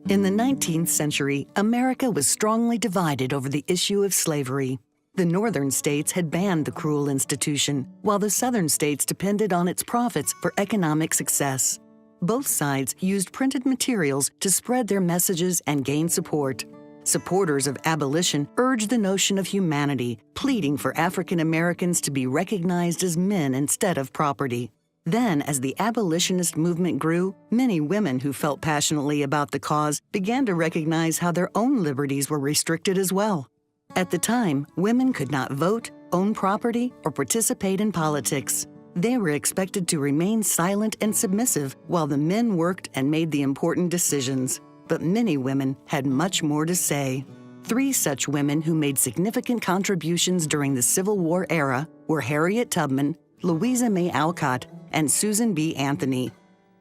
In the 19th century, America was strongly divided over the issue of slavery. The northern states had banned the cruel institution, while the southern states depended on its profits for economic success. Both sides used printed materials to spread their messages and gain support. Supporters of abolition urged the notion of humanity, pleading for African Americans to be recognized as men instead of property. Then, as the abolitionist movement grew, many women who felt passionately about the cause began to recognize how their own liberties were restricted as well. At the time, women could not vote, own property, or participate in politics. They were expected to remain silent and submissive while the men worked and made the important decisions. But many women had much more to say. 3 such women who made significant contributions during the Civil War era were Harriet Tubman, Louisa May Alcott, and Susan B. Anthony.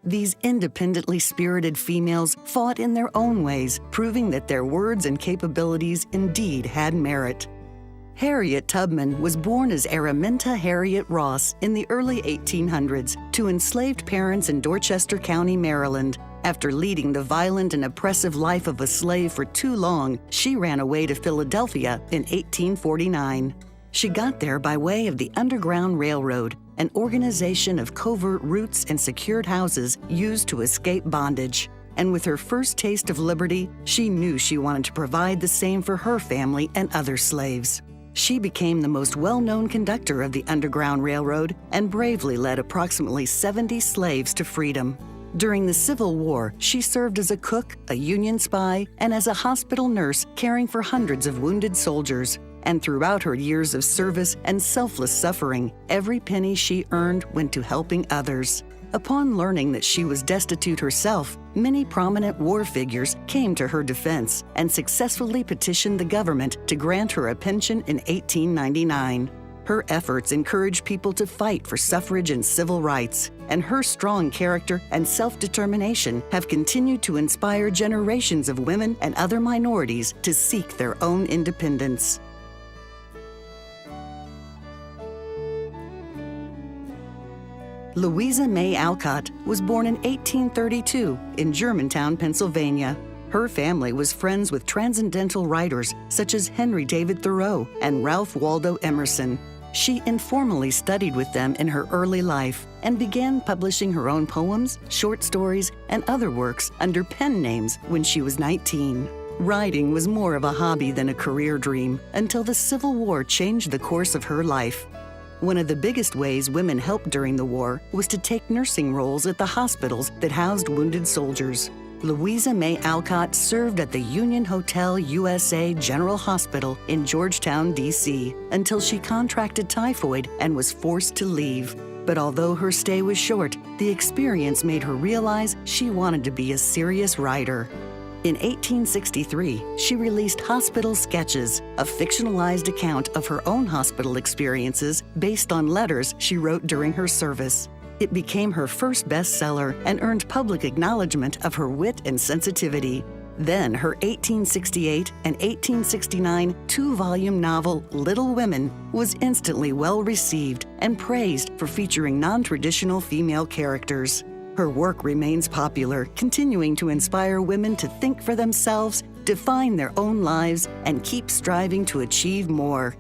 These independently spirited females fought in their own ways, proving that their words and capabilities indeed had merit. Harriet Tubman was born as Araminta Harriet Ross in the early 1800s to enslaved parents in Dorchester County, Maryland. After leading the violent and oppressive life of a slave for too long, she ran away to Philadelphia in 1849. She got there by way of the Underground Railroad, an organization of covert routes and secured houses used to escape bondage. And with her first taste of liberty, she knew she wanted to provide the same for her family and other slaves. She became the most well-known conductor of the Underground Railroad and bravely led approximately 70 slaves to freedom. During the Civil War, she served as a cook, a Union spy, and as a hospital nurse caring for hundreds of wounded soldiers. And throughout her years of service and selfless suffering, every penny she earned went to helping others. Upon learning that she was destitute herself, many prominent war figures came to her defense and successfully petitioned the government to grant her a pension in 1899. Her efforts encouraged people to fight for suffrage and civil rights, and her strong character and self-determination have continued to inspire generations of women and other minorities to seek their own independence. Louisa May Alcott was born in 1832 in Germantown, Pennsylvania. Her family was friends with transcendental writers such as Henry David Thoreau and Ralph Waldo Emerson. She informally studied with them in her early life and began publishing her own poems, short stories, and other works under pen names when she was 19. Writing was more of a hobby than a career dream until the Civil War changed the course of her life. One of the biggest ways women helped during the war was to take nursing roles at the hospitals that housed wounded soldiers. Louisa May Alcott served at the Union Hotel USA General Hospital in Georgetown, D.C., until she contracted typhoid and was forced to leave. But although her stay was short, the experience made her realize she wanted to be a serious writer. In 1863, she released Hospital Sketches, a fictionalized account of her own hospital experiences based on letters she wrote during her service. It became her first bestseller and earned public acknowledgement of her wit and sensitivity. Then her 1868 and 1869 2-volume novel, Little Women, was instantly well received and praised for featuring non-traditional female characters. Her work remains popular, continuing to inspire women to think for themselves, define their own lives, and keep striving to achieve more.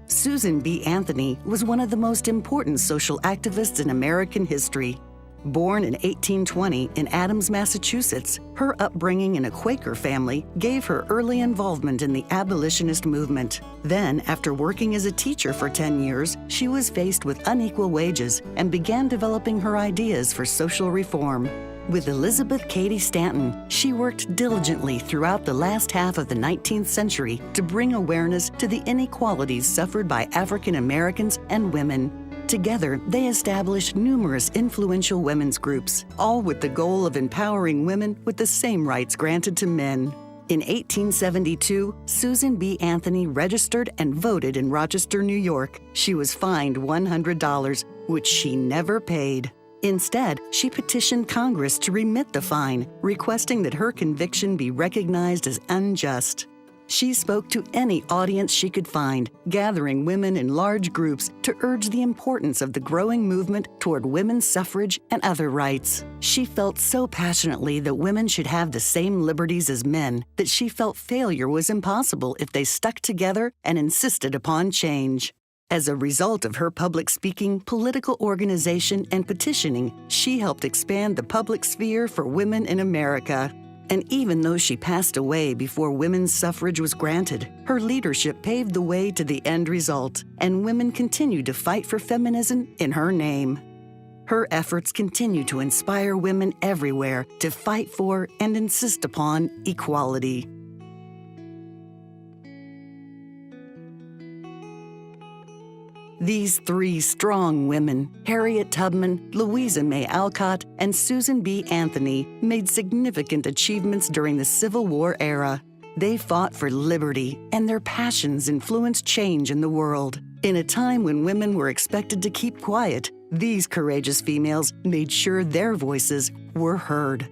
Susan B. Anthony was one of the most important social activists in American history. Born in 1820 in Adams, Massachusetts, her upbringing in a Quaker family gave her early involvement in the abolitionist movement. Then, after working as a teacher for 10 years, she was faced with unequal wages and began developing her ideas for social reform. With Elizabeth Cady Stanton, she worked diligently throughout the last half of the 19th century to bring awareness to the inequalities suffered by African Americans and women. Together, they established numerous influential women's groups, all with the goal of empowering women with the same rights granted to men. In 1872, Susan B. Anthony registered and voted in Rochester, New York. She was fined $100, which she never paid. Instead, she petitioned Congress to remit the fine, requesting that her conviction be recognized as unjust. She spoke to any audience she could find, gathering women in large groups to urge the importance of the growing movement toward women's suffrage and other rights. She felt so passionately that women should have the same liberties as men that she felt failure was impossible if they stuck together and insisted upon change. As a result of her public speaking, political organization, and petitioning, she helped expand the public sphere for women in America. And even though she passed away before women's suffrage was granted, her leadership paved the way to the end result, and women continue to fight for feminism in her name. Her efforts continue to inspire women everywhere to fight for and insist upon equality. These three strong women, Harriet Tubman, Louisa May Alcott, and Susan B. Anthony, made significant achievements during the Civil War era. They fought for liberty, and their passions influenced change in the world. In a time when women were expected to keep quiet, these courageous females made sure their voices were heard.